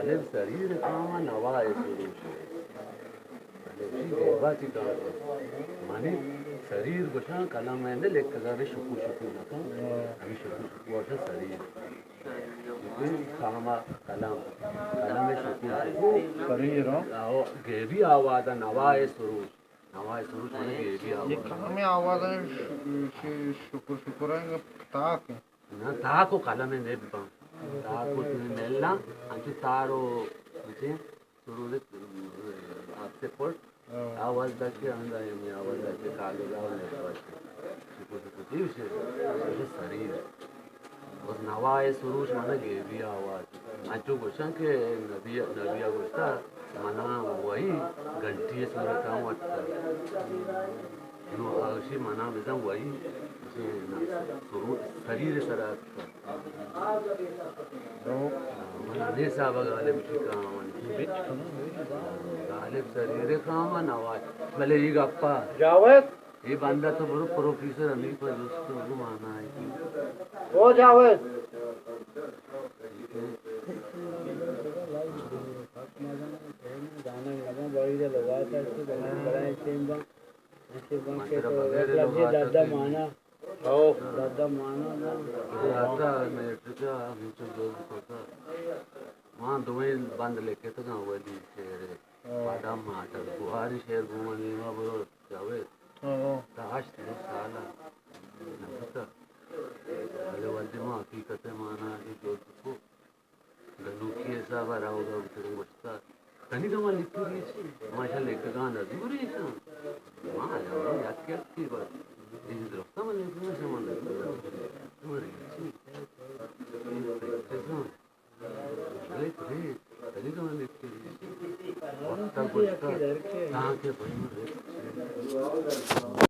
गालिब शरीर कामा नवाए सुरूष देवाची गाले माने शरीर गोशा कलम में ने लेकर गावे शुकु शुकु नका अभी शुकु शुकु और शरीर कामा कलम कलम में शुकु शुकु शरीर आओ गेवी आवाज़ नवाए सुरूष माने गेवी आवाज़ ये कलम में आवाज़ है शुक्र शुक्र है ताक ना ताको कलम में ने बा ताको नेला अंचु तारो मुझे सुरूष आपसे पढ़ आवाज दके अंदाजे में आवाज दके कालो लाओ ने शुक्र दिवसे शरीर और नवाए सुरूष माने गेवी आवाज अंचु गोशा के नबिया गोशा मना वही घंटी सुनत हूं अच्छा नो आशी मना में वही सुरूष शरीर सरा मने साहब गालिब गालिब शरीर कामा नवाज भले ये गप्पा जावेद ये बंदा तो बड़ो प्रोफेसर अमीर पर उसको माना है कि ओ जावेद गाना लगा बड़ी दे लगा था इसको बड़ा टीम बा ऐसे बन के दादा माना ओ दादा माना ना दादा मैं तो मुझे जो होता वहाँ दोवें बंद लेके तो गाँव वाली शेर बादा माटर बुहारी शेर घूमने में बड़ो जावे ताश थे साला नमस्कार अरे वाली माँ हकीकत माना कि जो को गलू की ऐसा बारा होगा उतरे बचता तनी तो माँ लिखती रही थी माशा लेके गाना दूरी था माँ जाओ याद क्या थी बात इस दरख्त में लेके मैं समझ लगा तुम्हारी अच्छी अरे तनी तो माँ लिखती रही थी और तब बचता कहाँ के भाई